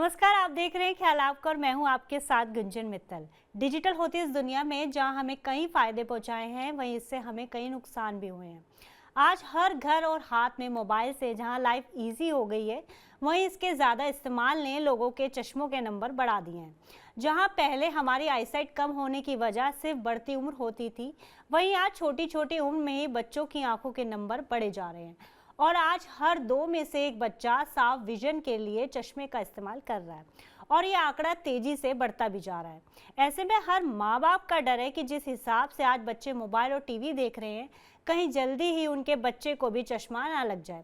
नमस्कार, आप देख रहे हैं ख्याल आपका और मैं हूं आपके साथ गुंजन मित्तल। डिजिटल होती इस दुनिया में जहां हमें कई फायदे पहुंचाए हैं, वहीं इससे हमें कई नुकसान भी हुए हैं। आज हर घर और हाथ में मोबाइल से जहां लाइफ इजी हो गई है, वहीं इसके ज़्यादा इस्तेमाल ने लोगों के चश्मों के नंबर बढ़ा दिए हैं। जहां पहले हमारी आईसाइट कम होने की वजह सिर्फ बढ़ती उम्र होती थी, वहीं आज छोटी छोटी उम्र में ही बच्चों की आंखों के नंबर बढ़े जा रहे हैं और आज हर 2 में से एक बच्चा साफ विजन के लिए चश्मे का इस्तेमाल कर रहा है और ये आंकड़ा तेजी से बढ़ता भी जा रहा है। ऐसे में हर माँ बाप का डर है कि जिस हिसाब से आज बच्चे मोबाइल और टीवी देख रहे हैं, कहीं जल्दी ही उनके बच्चे को भी चश्मा ना लग जाए।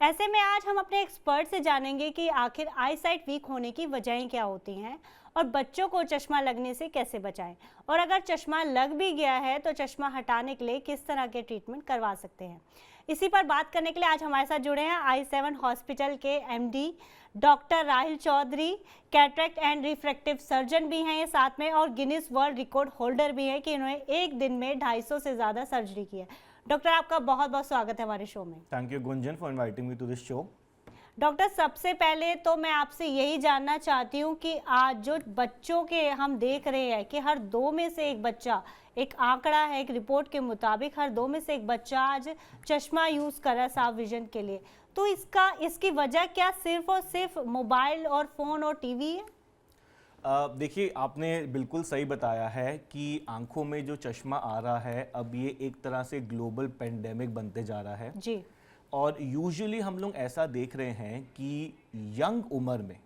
ऐसे में आज हम अपने एक्सपर्ट से जानेंगे कि आखिर आई साइट वीक होने की वजहें क्या होती हैं और बच्चों को चश्मा लगने से कैसे बचाएं, और अगर चश्मा लग भी गया है तो चश्मा हटाने के लिए किस तरह के ट्रीटमेंट करवा सकते हैं। इसी पर बात करने के लिए आज हमारे साथ जुड़े हैं i7 हॉस्पिटल के MD doctor Rahil Chaudhary, cataract and refractive surgeon भी हैं ये साथ में, और गिनीज वर्ल्ड रिकॉर्ड होल्डर भी हैं कि इन्होंने एक दिन में 250 से ज़्यादा सर्जरी की है। डॉक्टर, आपका बहुत बहुत स्वागत है हमारे शो में। Thank you Gunjan for inviting me to this show. Doctor, सबसे पहले तो मैं आपसे यही जानना चाहती हूँ कि आज जो बच्चों के हम देख रहे हैं कि हर 2 में से एक बच्चा, एक आंकड़ा है एक रिपोर्ट के मुताबिक, हर 2 में से एक बच्चा आज चश्मा यूज़ कर रहा है साफ विजन के लिए, तो इसकी वजह क्या सिर्फ और सिर्फ मोबाइल और फ़ोन और टीवी है? देखिए, आपने बिल्कुल सही बताया है कि आंखों में जो चश्मा आ रहा है अब ये एक तरह से ग्लोबल पेंडेमिक बनते जा रहा है जी। और यूजुअली हम लोग ऐसा देख रहे हैं कि यंग उम्र में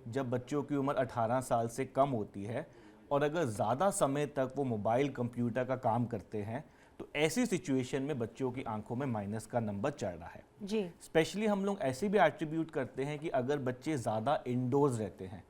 जब बच्चों की उम्र 18 साल से कम होती है और अगर ज़्यादा समय तक वो मोबाइल कंप्यूटर का काम करते हैं तो ऐसी सिचुएशन में बच्चों की आंखों में माइनस का नंबर चढ़ रहा है जी। स्पेशली हम लोग ऐसे भी एट्रीब्यूट करते हैं कि अगर बच्चे ज़्यादा इंडोर्स रहते हैं,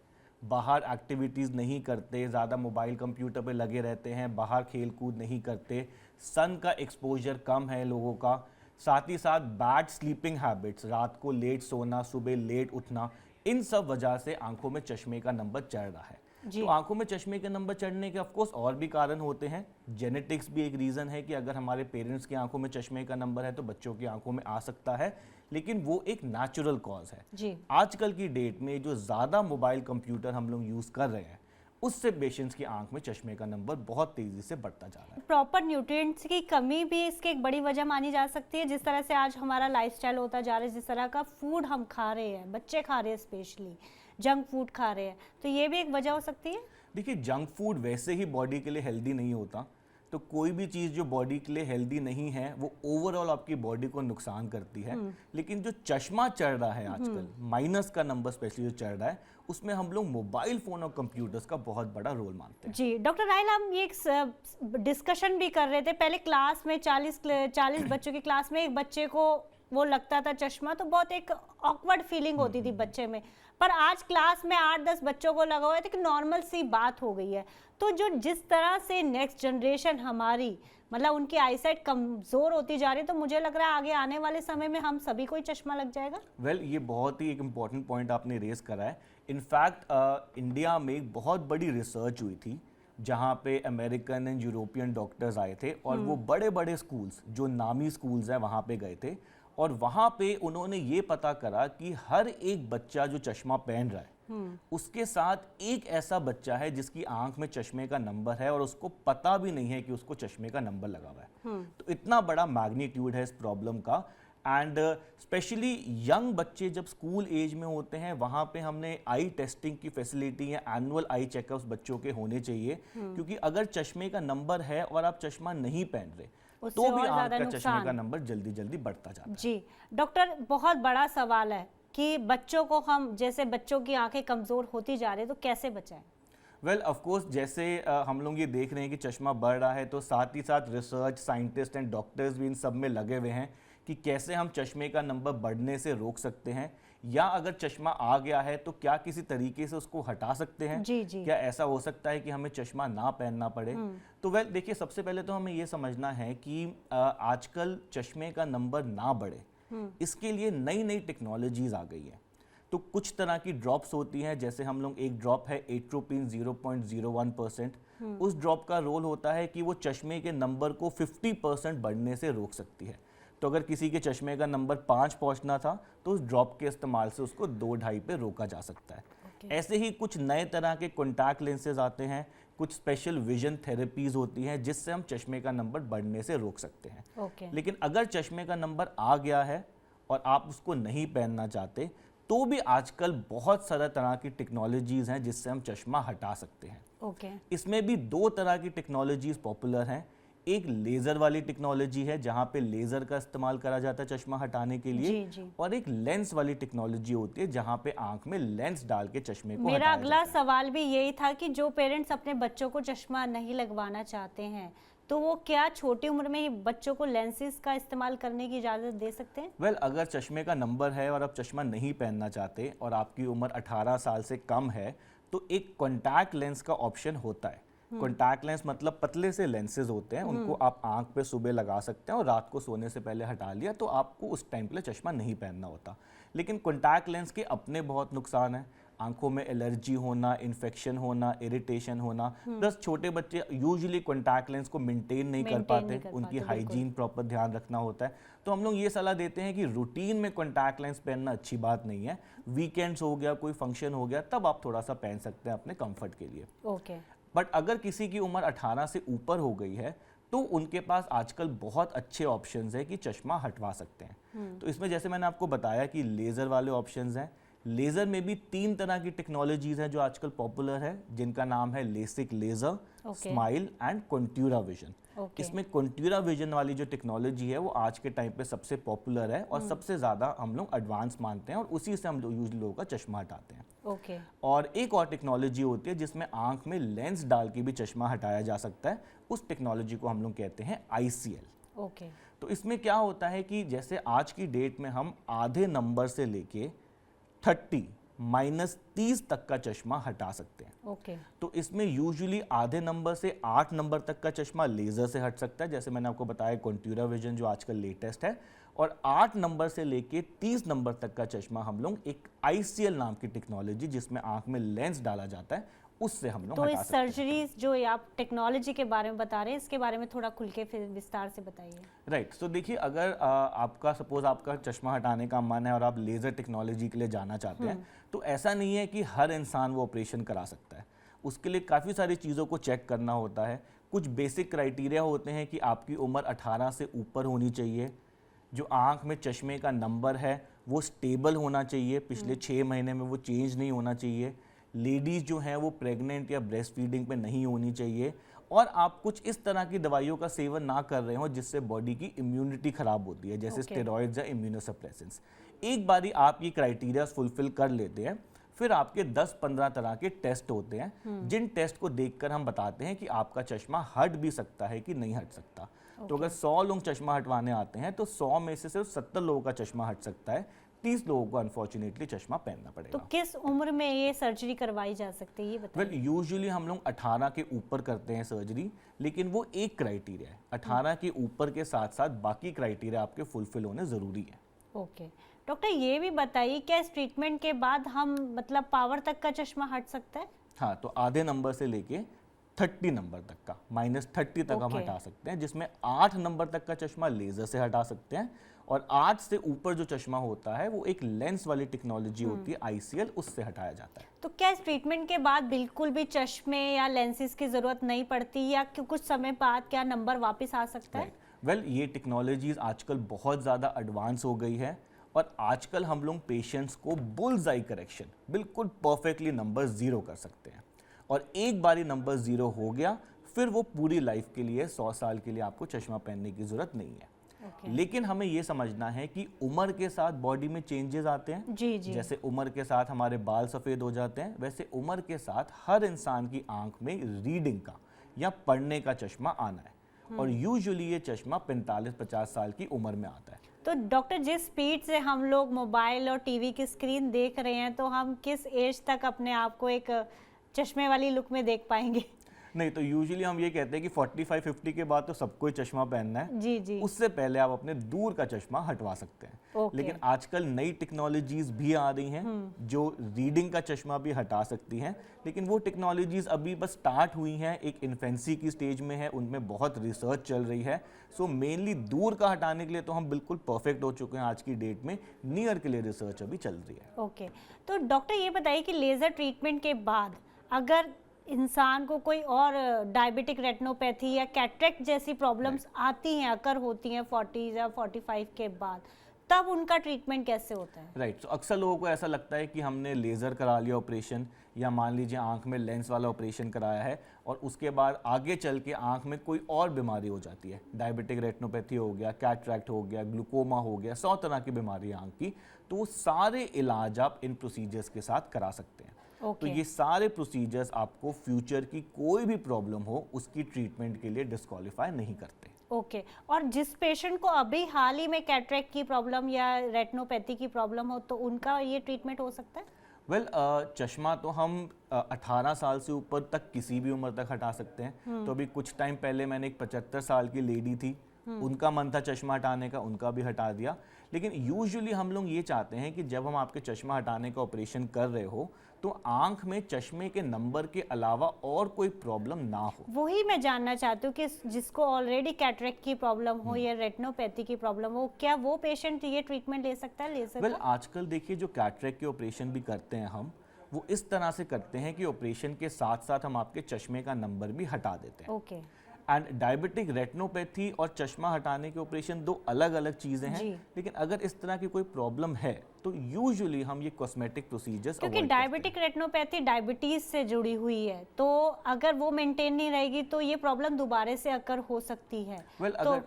बाहर एक्टिविटीज़ नहीं करते, ज़्यादा मोबाइल कंप्यूटर पे लगे रहते हैं, बाहर खेल कूद नहीं करते, सन का एक्सपोजर कम है लोगों का, साथ ही साथ बैड स्लीपिंग हैबिट्स, रात को लेट सोना, सुबह लेट उठना, इन सब वजह से आंखों में चश्मे का नंबर चढ़ रहा है। तो आंखों में चश्मे के नंबर चढ़ने के ऑफकोर्स और भी कारण होते हैं। जेनेटिक्स भी एक रीज़न है कि अगर हमारे पेरेंट्स की आंखों में चश्मे का नंबर है तो बच्चों की आंखों में आ सकता है, लेकिन वो एक नेचुरल कॉज है जी। आजकल की डेट में जो ज़्यादा मोबाइल कंप्यूटर हम लोग यूज़ कर रहे हैं उससे पेशेंट्स की आंख में चश्मे का नंबर बहुत तेज़ी से बढ़ता जा रहा है। प्रॉपर न्यूट्रिएंट्स की कमी भी इसकी एक बड़ी वजह मानी जा सकती है। जिस तरह से आज हमारा लाइफस्टाइल होता जा रहा है, जिस तरह का फूड हम खा रहे हैं, बच्चे खा रहे हैं, स्पेशली जंक फूड खा रहे हैं, तो ये भी एक वजह हो सकती है। देखिए, जंक फूड वैसे ही बॉडी के लिए हेल्दी नहीं होता, तो कोई भी चीज़ जो बॉडी के लिए हेल्दी नहीं है वो ओवरऑल आपकी बॉडी को नुकसान करती है। लेकिन जो चश्मा चढ़ रहा है आजकल, माइनस का नंबर स्पेशली जो चढ़ रहा है, उसमें हम लोग मोबाइल फ़ोन और कंप्यूटर्स का बहुत बड़ा रोल मानते हैं। जी डॉक्टर राहिल, हम ये एक डिस्कशन भी कर रहे थे पहले क्लास में, 40 बच्चों की क्लास में एक बच्चे को वो लगता था चश्मा, तो बहुत एक ऑकवर्ड फीलिंग होती थी बच्चे में, पर आज क्लास में 8-10 बच्चों को लगा हुआ है तो नॉर्मल सी बात हो गई है। तो जो जिस तरह से नेक्स्ट जनरेशन हमारी, मतलब उनकी आईसाइट कमज़ोर होती जा रही है, तो मुझे लग रहा है आगे आने वाले समय में हम सभी को ही चश्मा लग जाएगा। वेल, ये बहुत ही एक इम्पॉर्टेंट पॉइंट आपने रेज करा है। इनफैक्ट इंडिया में एक बहुत बड़ी रिसर्च हुई थी जहाँ पे अमेरिकन एंड यूरोपियन डॉक्टर्स आए थे और वो बड़े बड़े स्कूल्स, जो नामी स्कूल्स हैं, वहाँ पे गए थे और वहाँ पे उन्होंने ये पता करा कि हर एक बच्चा जो चश्मा पहन रहा है उसके साथ एक ऐसा बच्चा है जिसकी आंख में चश्मे का नंबर है और उसको पता भी नहीं है कि उसको चश्मे का नंबर लगा हुआ है। तो इतना बड़ा मैग्नीट्यूड है इस प्रॉब्लम का। एंड स्पेशली यंग बच्चे जब स्कूल एज में होते हैं, वहाँ पे हमने आई टेस्टिंग की फैसिलिटी या एनुअल आई चेकअप्स बच्चों के होने चाहिए, क्योंकि अगर चश्मे का नंबर है और आप चश्मा नहीं पहन रहे तो भी आंख का चश्मे का नंबर जल्दी जल्दी बढ़ता जाता है। जी डॉक्टर, बहुत बड़ा सवाल है कि बच्चों को, हम जैसे बच्चों की आंखें कमज़ोर होती जा रही है, तो कैसे बचाएं? वेल, ऑफ कोर्स जैसे हम लोग ये देख रहे हैं कि चश्मा बढ़ रहा है, तो साथ ही साथ रिसर्च, साइंटिस्ट एंड डॉक्टर्स भी इन सब में लगे हुए हैं कि कैसे हम चश्मे का नंबर बढ़ने से रोक सकते हैं, या अगर चश्मा आ गया है तो क्या किसी तरीके से उसको हटा सकते हैं। जी जी। क्या ऐसा हो सकता है कि हमें चश्मा ना पहनना पड़े? तो वेल, देखिए, सबसे पहले तो हमें ये समझना है कि आजकल चश्मे का नंबर ना बढ़े इसके लिए नई नई टेक्नोलॉजीज आ गई है। तो कुछ तरह की ड्रॉप्स होती हैं, जैसे हम लोग, एक ड्रॉप है एट्रोपिन 0.01%, उस ड्रॉप का रोल होता है कि वो चश्मे के नंबर को 50% बढ़ने से रोक सकती है। तो अगर किसी के चश्मे का नंबर 5 पहुंचना था तो उस ड्रॉप के इस्तेमाल से उसको 2-2.5 पे रोका जा सकता है। ऐसे ही कुछ नए तरह के कॉन्टैक्ट लेंसेज आते हैं, कुछ स्पेशल विजन थेरेपीज होती हैं जिससे हम चश्मे का नंबर बढ़ने से रोक सकते हैं। ओके। लेकिन अगर चश्मे का नंबर आ गया है और आप उसको नहीं पहनना चाहते, तो भी आजकल बहुत सारा तरह की टेक्नोलॉजीज़ हैं जिससे हम चश्मा हटा सकते हैं। ओके। इसमें भी दो तरह की टेक्नोलॉजीज़ पॉपुलर हैं। एक लेज़र वाली टेक्नोलॉजी है जहाँ पे लेज़र का इस्तेमाल करा जाता है चश्मा हटाने के लिए, जी। और एक लेंस वाली टेक्नोलॉजी होती है जहाँ पे आंख में लेंस डाल के चश्मे को मेरा हटाया अगला जाता है। सवाल भी यही था कि जो पेरेंट्स अपने बच्चों को चश्मा नहीं लगवाना चाहते हैं, तो वो क्या छोटी उम्र में ही बच्चों को लेंसेज का इस्तेमाल करने की इजाज़त दे सकते हैं? वेल, अगर चश्मे का नंबर है और आप चश्मा नहीं पहनना चाहते और आपकी उम्र 18 साल से कम है, तो एक कॉन्टैक्ट लेंस का ऑप्शन होता है। कॉन्टैक्ट लेंस मतलब पतले से लेंसेज होते हैं, उनको आप आंख पे सुबह लगा सकते हैं और रात को सोने से पहले हटा लिया तो आपको उस टाइम के लिए चश्मा नहीं पहनना होता। लेकिन कॉन्टैक्ट लेंस के अपने बहुत नुकसान हैं। आंखों में एलर्जी होना, इन्फेक्शन होना, इरिटेशन होना, प्लस छोटे बच्चे यूजुअली कॉन्टैक्ट लेंस को मेंटेन नहीं कर पाते, उनकी हाइजीन प्रॉपर ध्यान रखना होता है। तो हम लोग ये सलाह देते हैं कि रूटीन में कॉन्टैक्ट लेंस पहनना अच्छी बात नहीं है। वीकेंड्स हो गया, कोई फंक्शन हो गया, तब आप थोड़ा सा पहन सकते हैं अपने कंफर्ट के लिए। ओके। बट अगर किसी की उम्र 18 से ऊपर हो गई है तो उनके पास आजकल बहुत अच्छे ऑप्शंस हैं कि चश्मा हटवा सकते हैं। तो इसमें जैसे मैंने आपको बताया कि लेज़र वाले ऑप्शंस हैं। लेज़र में भी 3 तरह की टेक्नोलॉजीज़ हैं जो आजकल पॉपुलर है, जिनका नाम है LASIK laser, smile and Contoura vision. इसमें कॉन्ट्यूरा विजन वाली जो टेक्नोलॉजी है वो आज के टाइम पे सबसे पॉपुलर है और सबसे ज़्यादा हम लोग एडवांस मानते हैं और उसी से हम लोग यूजुअली लोगों का चश्मा हटाते हैं। ओके। और एक और टेक्नोलॉजी होती है जिसमें आंख में लेंस डाल के भी चश्मा हटाया जा सकता है। उस टेक्नोलॉजी को हम लोग कहते हैं ICL। ओके। तो इसमें क्या होता है कि जैसे आज की डेट में हम आधे नंबर से लेके 30 तक का चश्मा हटा सकते हैं। ओके। तो इसमें यूजुअली आधे नंबर से 8 नंबर तक का चश्मा लेज़र से हट सकता है, जैसे मैंने आपको बताया कॉन्ट्यूरा विजन जो आजकल लेटेस्ट है, और 8 नंबर से लेके 30 नंबर तक का चश्मा हम लोग एक ICL नाम की टेक्नोलॉजी जिसमें आंख में लेंस डाला जाता है उससे हम लोग तो हटा इस सकते हैं। सर्जरीज जो आप टेक्नोलॉजी के बारे में बता रहे हैं, इसके बारे में थोड़ा खुल के फिर विस्तार से बताइए। राइट। सो देखिए, अगर आपका सपोज आपका चश्मा हटाने का मन है और आप लेज़र टेक्नोलॉजी के लिए जाना चाहते हैं, तो ऐसा नहीं है कि हर इंसान वो ऑपरेशन करा सकता है। उसके लिए काफ़ी सारी चीज़ों को चेक करना होता है। कुछ बेसिक क्राइटेरिया होते हैं कि आपकी उम्र 18 से ऊपर होनी चाहिए, जो आंख में चश्मे का नंबर है वो स्टेबल होना चाहिए, पिछले 6 महीने में वो चेंज नहीं होना चाहिए, लेडीज़ जो हैं वो प्रेग्नेंट या ब्रेस्ट फीडिंग पे नहीं होनी चाहिए, और आप कुछ इस तरह की दवाइयों का सेवन ना कर रहे हो जिससे बॉडी की इम्यूनिटी खराब होती है, जैसे स्टेरॉइड्स या इम्यूनोसप्रेसेंट्स। एक बारी आप ये क्राइटेरिया फुलफिल कर लेते हैं, फिर आपके 10-15 तरह के टेस्ट होते हैं, जिन टेस्ट को देखकर हम बताते हैं कि आपका चश्मा हट भी सकता है कि नहीं हट सकता। तो अगर 100 लोग चश्मा हटवाने आते हैं तो 100 में से सिर्फ 70 लोगों का चश्मा हट सकता है, 30 लोगों को अनफॉर्चुनेटली चश्मा पहनना पड़ेगा। तो किस उम्र में ये सर्जरी करवाई जा सकती है, ये बताइए। वेल, यूजुअली हम लोग 18 के ऊपर करते हैं सर्जरी, लेकिन वो एक क्राइटेरिया है। 18 के ऊपर के साथ साथ बाकी क्राइटेरिया आपके फुलफिल होने ज़रूरी है। ओके। डॉक्टर, ये भी बताइए क्या इस ट्रीटमेंट के बाद हम मतलब पावर तक का चश्मा हट सकता है? हाँ, तो आधे नंबर से लेके 30 नंबर तक का, -30 तक हम हटा सकते हैं, जिसमें 8 नंबर तक का चश्मा लेज़र से हटा सकते हैं, और 8 से ऊपर जो चश्मा होता है वो एक लेंस वाली टेक्नोलॉजी होती है ICL, उससे हटाया जाता है। तो क्या इस ट्रीटमेंट के बाद बिल्कुल भी चश्मे या लेंसेज की ज़रूरत नहीं पड़ती, या कुछ समय बाद क्या नंबर वापस आ सकता है? वेल, ये टेक्नोलॉजीज आजकल बहुत ज़्यादा एडवांस हो गई है, और आजकल हम लोग पेशेंट्स को बुल्स आई करेक्शन बिल्कुल परफेक्टली नंबर 0 कर सकते हैं, और एक बारी नंबर 0 हो गया फिर वो पूरी लाइफ के लिए 100 साल के लिए आपको चश्मा पहनने की ज़रूरत नहीं है। लेकिन हमें ये समझना है कि उम्र के साथ बॉडी में चेंजेस आते हैं। जी जी। जैसे उम्र के साथ हमारे बाल सफ़ेद हो जाते हैं, वैसे उम्र के साथ हर इंसान की आंख में रीडिंग का या पढ़ने का चश्मा आना है, और यूजुअली ये चश्मा 45-50 साल की उम्र में आता है। तो डॉक्टर, जिस स्पीड से हम लोग मोबाइल और टीवी की स्क्रीन देख रहे हैं, तो हम किस एज तक अपने आप को एक चश्मे वाली लुक में देख पाएंगे? नहीं, तो यूजुअली हम ये कहते हैं कि 45-50 के बाद तो सबको ही चश्मा पहनना है। जी जी। उससे पहले आप अपने दूर का चश्मा हटवा सकते हैं। ओके। लेकिन आजकल नई टेक्नोलॉजीज भी आ रही हैं जो रीडिंग का चश्मा भी हटा सकती हैं, लेकिन वो टेक्नोलॉजीज अभी बस स्टार्ट हुई हैं, एक इन्फेंसी की स्टेज में है, उनमें बहुत रिसर्च चल रही है। सो मेनली दूर का हटाने के लिए तो हम बिल्कुल परफेक्ट हो चुके हैं आज की डेट में, नियर के लिए रिसर्च अभी चल रही है। ओके, तो डॉक्टर ये बताइए कि लेज़र ट्रीटमेंट के बाद अगर इंसान को कोई और डायबिटिक रेटिनोपैथी या कैटरेक्ट जैसी प्रॉब्लम्स आती हैं, अगर होती हैं 40 या 45 के बाद, तब उनका ट्रीटमेंट कैसे होता है? राइट, तो अक्सर लोगों को ऐसा लगता है कि हमने लेज़र करा लिया ऑपरेशन, या मान लीजिए आंख में लेंस वाला ऑपरेशन कराया है और उसके बाद आगे चल के आंख में कोई और बीमारी हो जाती है, डायबिटिक रेटिनोपैथी हो गया, कैटरैक्ट हो गया, ग्लूकोमा हो गया, 100 तरह की बीमारी है आंख की, तो वो सारे इलाज आप इन प्रोसीजर्स के साथ करा सकते हैं। तो ये सारे प्रोसीजर्स आपको फ्यूचर की कोई भी प्रॉब्लम हो उसकी ट्रीटमेंट के लिए डिस्क्वालीफाई नहीं करते। ओके, और जिस पेशेंट को अभी हाल ही में कैटरेक्ट की प्रॉब्लम या रेटिनोपैथी की प्रॉब्लम हो, तो उनका ये ट्रीटमेंट हो सकता है? वेल, चश्मा तो हम 18 साल से ऊपर तक किसी भी उम्र तक हटा सकते हैं। तो अभी कुछ टाइम पहले मैंने एक 75 साल की लेडी थी, उनका मन था चश्मा हटाने का, उनका भी हटा दिया। लेकिन यूजुअली हम लोग ये चाहते हैं कि जब हम आपके चश्मा हटाने का ऑपरेशन कर रहे हो तो आंख में चश्मे के नंबर के अलावा और कोई प्रॉब्लम ना हो। वही मैं जानना चाहती हूँ कि जिसको ऑलरेडी कैटरेक्ट की प्रॉब्लम हो या रेटिनोपैथी की प्रॉब्लम हो, क्या वो पेशेंट ये ट्रीटमेंट ले सकता है, लेज़र? वेल, आजकल देखिए जो कैटरेक्ट के ऑपरेशन भी करते हैं हम, वो इस तरह से करते हैं कि ऑपरेशन के साथ साथ हम आपके चश्मे का नंबर भी हटा देते हैं। ओके। एंड डायबिटिक रेटिनोपैथी और चश्मा हटाने के ऑपरेशन दो अलग अलग चीज़ें हैं। लेकिन अगर इस तरह की कोई प्रॉब्लम है तो यूजुअली हम ये कॉस्मेटिक प्रोसीजर्स क्योंकि डायबिटिक रेटिनोपैथी डायबिटीज से जुड़ी हुई है, तो अगर वो मेंटेन नहीं रहेगी तो ये प्रॉब्लम दोबारा से अगर हो सकती है। वेल, अगर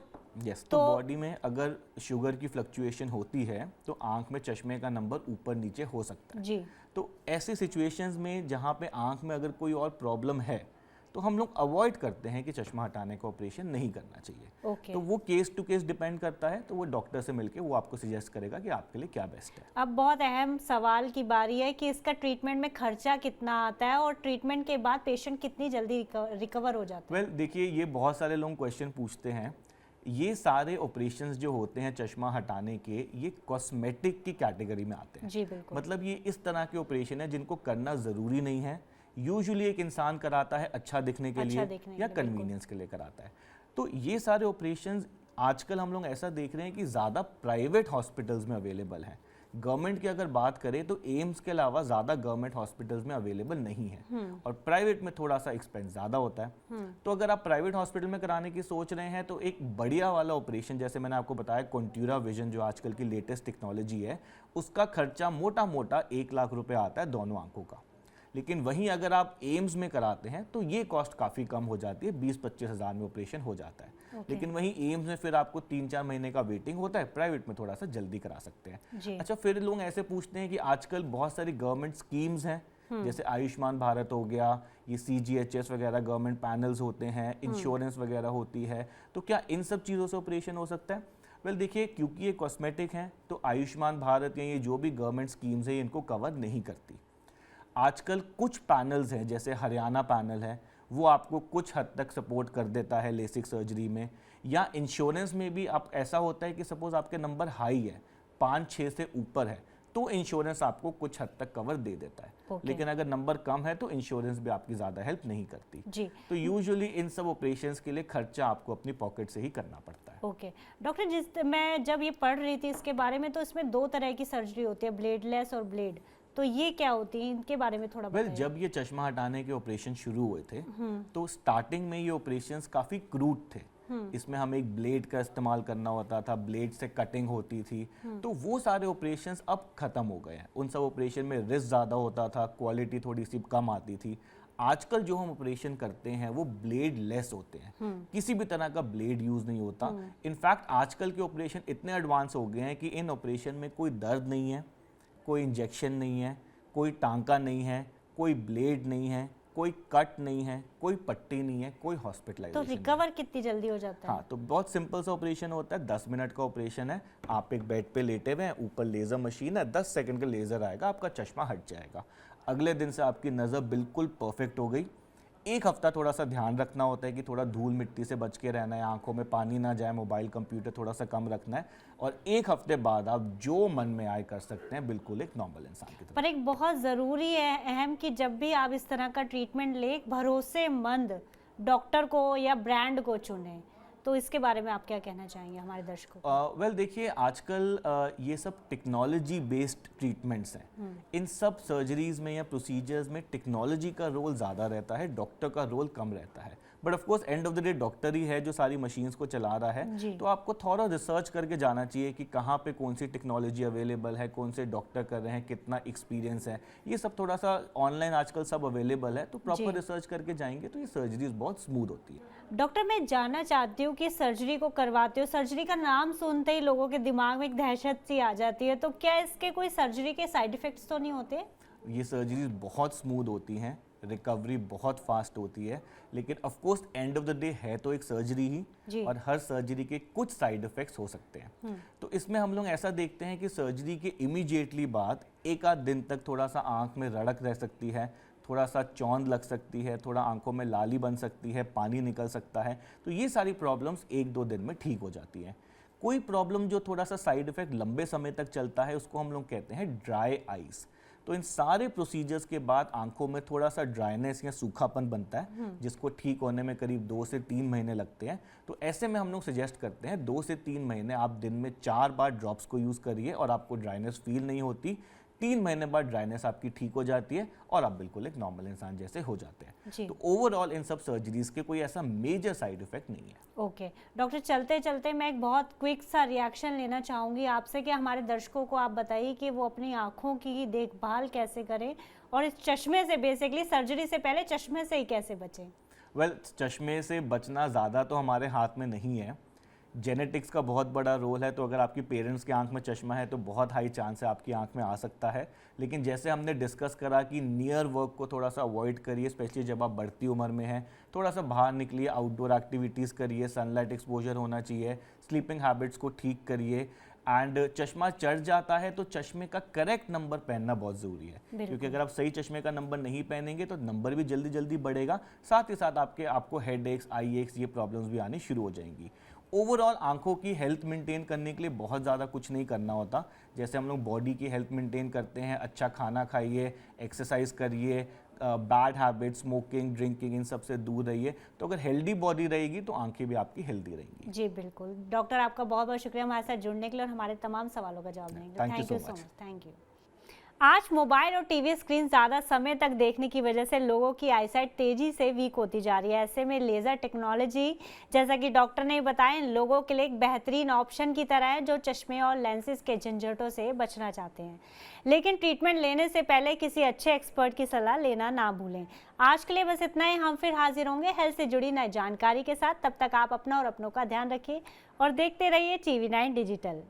तो बॉडी में अगर शुगर की फ्लक्चुएशन होती है तो आंख में चश्मे का नंबर ऊपर नीचे हो सकता है जी। तो ऐसी सिचुएशंस में जहाँ पे आंख में अगर कोई और प्रॉब्लम है तो हम लोग अवॉइड करते हैं कि चश्मा हटाने का ऑपरेशन नहीं करना चाहिए। तो वो केस टू केस डिपेंड करता है, तो वो डॉक्टर से मिलके वो आपको सजेस्ट करेगा कि आपके लिए क्या बेस्ट है। अब बहुत अहम सवाल की बारी है कि इसका ट्रीटमेंट में खर्चा कितना आता है और ट्रीटमेंट के बाद पेशेंट कितनी जल्दी रिकवर हो जाता है? वेल, देखिए, ये बहुत सारे लोग क्वेश्चन पूछते हैं। ये सारे ऑपरेशंस जो होते हैं चश्मा हटाने के, ये कॉस्मेटिक की कैटेगरी में आते हैं। जी बिल्कुल। मतलब ये इस तरह के ऑपरेशन है जिनको करना ज़रूरी नहीं है। यूजुअली एक इंसान कराता है अच्छा दिखने के लिए या कन्वीनियंस के लिए कराता है। तो ये सारे ऑपरेशंस आजकल हम लोग ऐसा देख रहे हैं कि ज़्यादा प्राइवेट हॉस्पिटल्स में अवेलेबल हैं। गवर्नमेंट की अगर बात करें तो एम्स के अलावा ज़्यादा गवर्नमेंट हॉस्पिटल्स में अवेलेबल नहीं है और प्राइवेट में थोड़ा सा एक्सपेंस ज़्यादा होता है। तो अगर आप प्राइवेट हॉस्पिटल में कराने की सोच रहे हैं तो एक बढ़िया वाला ऑपरेशन, जैसे मैंने आपको बताया कॉन्ट्यूरा विजन, जो आजकल की लेटेस्ट टेक्नोलॉजी है, उसका खर्चा मोटा मोटा 1 लाख रुपए आता है दोनों आंखों का। लेकिन वहीं अगर आप एम्स में कराते हैं तो ये कॉस्ट काफ़ी कम हो जाती है, 20-25 हज़ार में ऑपरेशन हो जाता है। लेकिन वहीं एम्स में फिर आपको 3-4 महीने का वेटिंग होता है, प्राइवेट में थोड़ा सा जल्दी करा सकते हैं। अच्छा, फिर लोग ऐसे पूछते हैं कि आजकल बहुत सारी गवर्नमेंट स्कीम्स हैं, जैसे आयुष्मान भारत हो गया, ये CGHS वगैरह गवर्नमेंट पैनल्स होते हैं, इंश्योरेंस वगैरह होती है, तो क्या इन सब चीज़ों से ऑपरेशन हो सकता है? वेल, देखिए, क्योंकि ये कॉस्मेटिक हैं तो आयुष्मान भारत या ये जो भी गवर्नमेंट स्कीम्स है इनको कवर नहीं करती। आजकल कुछ पैनल्स हैं, जैसे हरियाणा पैनल है, वो आपको कुछ हद तक सपोर्ट कर देता है लेसिक सर्जरी में, या इंश्योरेंस में भी आप ऐसा होता है कि सपोज आपके नंबर हाई है, 5-6 से ऊपर है, तो इंश्योरेंस आपको कुछ हद तक कवर दे देता है। लेकिन अगर नंबर कम है तो इंश्योरेंस भी आपकी ज़्यादा हेल्प नहीं करती जी। तो यूजुअली इन सब ऑपरेशंस के लिए खर्चा आपको अपनी पॉकेट से ही करना पड़ता है। ओके डॉक्टर, मैं जब ये पढ़ रही थी इसके बारे में, तो इसमें 2 तरह की सर्जरी होती है, ब्लेडलेस और ब्लेड, तो ये क्या होती है, इनके बारे में थोड़ा बताइए। जब ये चश्मा हटाने के ऑपरेशन शुरू हुए थे तो स्टार्टिंग में ये ऑपरेशंस काफ़ी क्रूड थे। इसमें हमें एक ब्लेड का इस्तेमाल करना होता था, ब्लेड से कटिंग होती थी, तो वो सारे ऑपरेशंस अब खत्म हो गए हैं। उन सब ऑपरेशन में रिस्क ज़्यादा होता था, क्वालिटी थोड़ी सी कम आती थी। आजकल जो हम ऑपरेशन करते हैं वो ब्लेड लेस होते हैं, किसी भी तरह का ब्लेड यूज़ नहीं होता। इनफैक्ट आजकल के ऑपरेशन इतने एडवांस हो गए हैं कि इन ऑपरेशन में कोई दर्द नहीं है, कोई इंजेक्शन नहीं है, कोई टांका नहीं है, कोई ब्लेड नहीं है, कोई कट नहीं है, कोई पट्टी नहीं है, कोई हॉस्पिटलाइजेशन। तो रिकवर कितनी जल्दी हो जाता है? हाँ, तो बहुत सिंपल सा ऑपरेशन होता है, 10 मिनट का ऑपरेशन है। आप एक बेड पे लेटे हुए हैं, ऊपर लेज़र मशीन है, 10 सेकंड का लेज़र आएगा, आपका चश्मा हट जाएगा। अगले दिन से आपकी नज़र बिल्कुल परफेक्ट हो गई। एक हफ्ता थोड़ा सा ध्यान रखना होता है कि थोड़ा धूल मिट्टी से बच के रहना है, आंखों में पानी ना जाए, मोबाइल कंप्यूटर थोड़ा सा कम रखना है, और एक हफ्ते बाद आप जो मन में आए कर सकते हैं, बिल्कुल एक नॉर्मल इंसान की तरह। पर एक बहुत ज़रूरी है अहम कि जब भी आप इस तरह का ट्रीटमेंट ले, एक भरोसेमंद डॉक्टर को या ब्रांड को चुनें, तो इसके बारे में आप क्या कहना चाहेंगे हमारे दर्शकों को? वेल देखिए, आजकल ये सब टेक्नोलॉजी बेस्ड ट्रीटमेंट्स हैं। इन सब सर्जरीज में या प्रोसीजर्स में टेक्नोलॉजी का रोल ज़्यादा रहता है, डॉक्टर का रोल कम रहता है। But of course end of the day doctor ही है जो सारी मशीन्स को चला रहा है, तो आपको थोड़ा रिसर्च करके जाना चाहिए कि कहाँ पे कौन सी टेक्नोलॉजी अवेलेबल है, कौन से डॉक्टर कर रहे हैं, कितना एक्सपीरियंस है। ये सब थोड़ा सा ऑनलाइन आजकल सब अवेलेबल है, तो प्रॉपर रिसर्च करके जाएंगे तो ये सर्जरीज बहुत स्मूथ होती है। डॉक्टर, मैं जानना चाहती हूँ कि सर्जरी को करवाते हो, सर्जरी का नाम सुनते ही लोगों के दिमाग में एक दहशत सी आ जाती है, तो क्या इसके कोई सर्जरी के साइड इफेक्ट्स तो नहीं होते? ये सर्जरीज बहुत स्मूथ होती हैं, रिकवरी बहुत फास्ट होती है, लेकिन of course end of the day है तो एक सर्जरी ही, और हर सर्जरी के कुछ साइड इफेक्ट्स हो सकते हैं। तो इसमें हम लोग ऐसा देखते हैं कि सर्जरी के इमीडिएटली बाद एक आध दिन तक थोड़ा सा आंख में रड़क रह सकती है, थोड़ा सा चौंध लग सकती है, थोड़ा आंखों में लाली बन सकती है, पानी निकल सकता है। तो ये सारी प्रॉब्लम्स एक दो दिन में ठीक हो जाती हैं। कोई प्रॉब्लम जो थोड़ा सा साइड इफेक्ट लंबे समय तक चलता है, उसको हम लोग कहते हैं ड्राई आइज। तो इन सारे प्रोसीजर्स के बाद आंखों में थोड़ा सा ड्राइनेस या सूखापन बनता है, जिसको ठीक होने में करीब 2 से 3 महीने लगते हैं। तो ऐसे में हम लोग सजेस्ट करते हैं 2 से 3 महीने आप दिन में 4 बार ड्रॉप्स को यूज़ करिए और आपको ड्राइनेस फील नहीं होती। 3 महीने बाद ड्राइनेस आपकी ठीक हो जाती है और आप बिल्कुल एक नॉर्मल इंसान जैसे हो जाते हैं। तो ओवरऑल इन सब सर्जरीज के कोई ऐसा मेजर साइड इफेक्ट नहीं है। ओके डॉक्टर, चलते चलते मैं एक बहुत क्विक सा रिएक्शन लेना चाहूँगी आपसे कि हमारे दर्शकों को आप बताइए कि वो अपनी आँखों की देखभाल कैसे करें और इस चश्मे से, बेसिकली सर्जरी से पहले चश्मे से ही कैसे बचें? वेल, चश्मे से बचना ज़्यादा तो हमारे हाथ में नहीं है, जेनेटिक्स का बहुत बड़ा रोल है। तो अगर आपकी पेरेंट्स के आंख में चश्मा है तो बहुत हाई चांस है आपकी आंख में आ सकता है। लेकिन जैसे हमने डिस्कस करा कि नियर वर्क को थोड़ा सा अवॉइड करिए, स्पेशली जब आप बढ़ती उम्र में हैं, थोड़ा सा बाहर निकलिए, आउटडोर एक्टिविटीज़ करिए, सनलाइट एक्सपोजर होना चाहिए, स्लीपिंग हैबिट्स को ठीक करिए। एंड चश्मा चढ़ जाता है तो चश्मे का करेक्ट नंबर पहनना बहुत ज़रूरी है, क्योंकि अगर आप सही चश्मे का नंबर नहीं पहनेंगे तो नंबर भी जल्दी जल्दी बढ़ेगा, साथ ही साथ आपको हेड एक्स, आई एक्स, ये प्रॉब्लम्स भी आनी शुरू हो जाएंगी। ओवरऑल आंखों की हेल्थ मेंटेन करने के लिए बहुत ज़्यादा कुछ नहीं करना होता। जैसे हम लोग बॉडी की हेल्थ मेंटेन करते हैं, अच्छा खाना खाइए, एक्सरसाइज करिए, बैड हैबिट, स्मोकिंग, ड्रिंकिंग, इन सब से दूर रहिए। तो अगर हेल्दी बॉडी रहेगी तो आंखें भी आपकी हेल्दी रहेंगी। जी बिल्कुल डॉक्टर, आपका बहुत बहुत शुक्रिया हमारे साथ जुड़ने के लिए और हमारे तमाम सवालों का जवाब देने के लिए। Thank you so much. Thank you. आज मोबाइल और टीवी स्क्रीन ज़्यादा समय तक देखने की वजह से लोगों की आईसाइट तेज़ी से वीक होती जा रही है। ऐसे में लेज़र टेक्नोलॉजी, जैसा कि डॉक्टर ने बताया, इन लोगों के लिए एक बेहतरीन ऑप्शन की तरह है जो चश्मे और लेंसेज के झंझटों से बचना चाहते हैं। लेकिन ट्रीटमेंट लेने से पहले किसी अच्छे एक्सपर्ट की सलाह लेना ना भूलें। आज के लिए बस इतना ही। हम फिर हाजिर होंगे हेल्थ से जुड़ी नई जानकारी के साथ। तब तक आप अपना और अपनों का ध्यान रखिए और देखते रहिए TV9 डिजिटल।